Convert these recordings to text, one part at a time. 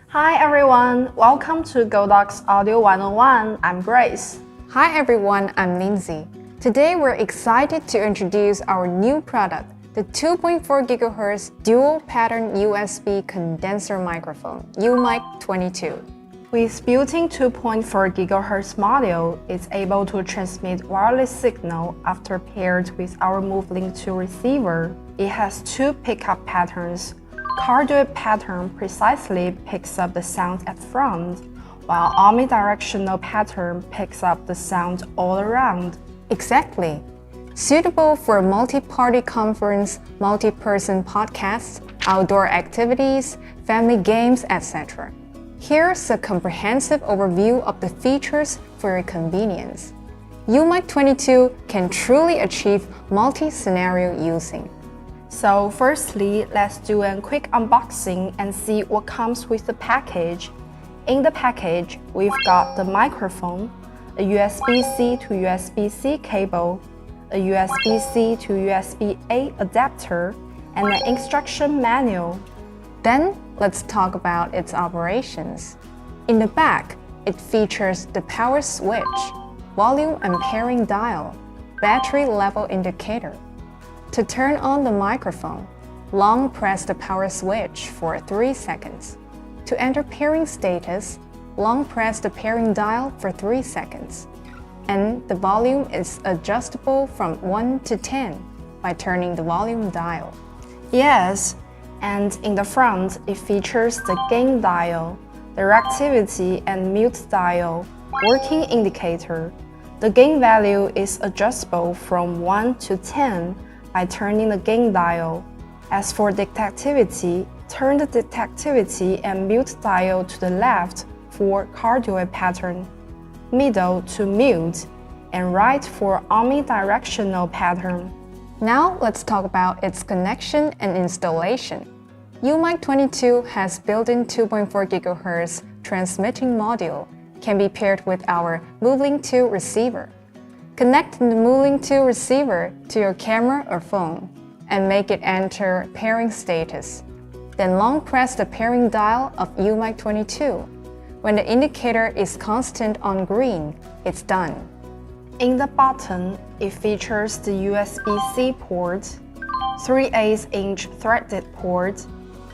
Hi everyone, welcome to Godox Audio 101. I'm Grace. Hi everyone, I'm Lindsay. Today we're excited to introduce our new product, the 2.4 GHz dual pattern USB condenser microphone, UMic22. With built-in 2.4 GHz module, it's able to transmit wireless signal after paired with our UMic22 receiver. It has two pickup patterns. Cardioid pattern precisely picks up the sound at front, while omnidirectional pattern picks up the sound all around. Exactly. Suitable for multi-party conference, multi-person podcasts, outdoor activities, family games, etc. Here's a comprehensive overview of the features for your convenience. UMic22 can truly achieve multi-scenario using. So firstly, let's do a quick unboxing and see what comes with the package. In the package, we've got the microphone, a USB-C to USB-C cable, a USB-C to USB-A adapter, and an instruction manual. Then, let's talk about its operations. In the back, it features the power switch, volume and pairing dial, battery level indicator. To turn on the microphone, long press the power switch for 3 seconds. To enter pairing status, long press the pairing dial for 3 seconds. And the volume is adjustable from 1 to 10 by turning the volume dial. Yes, and in the front, it features the gain dial, the reactivity and mute dial, working indicator. The gain value is adjustable from 1 to 10 by turning the gain dial. As for detectivity, turn the detectivity and mute dial to the left for cardioid pattern, middle to mute, and right for omnidirectional pattern. Now let's talk about its connection and installation. UMic22 has built-in 2.4 GHz transmitting module, can be paired with our UMic22 receiver. Connect the UMic22 receiver to your camera or phone and make it enter pairing status. Then long press the pairing dial of UMic22. When the indicator is constant on green, it's done. In the bottom, it features the USB-C port, 3/8-inch threaded port,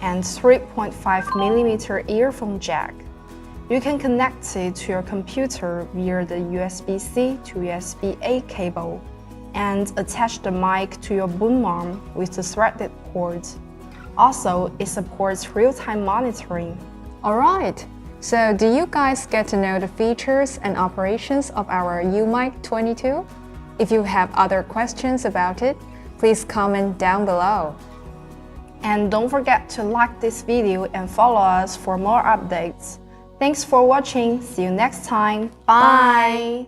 and 3.5mm earphone jack. You can connect it to your computer via the USB-C to USB-A cable and attach the mic to your boom arm with the threaded port. Also, it supports real-time monitoring. Alright, so do you guys get to know the features and operations of our UMic22? If you have other questions about it, please comment down below. And don't forget to like this video and follow us for more updates. Thanks for watching. See you next time. Bye.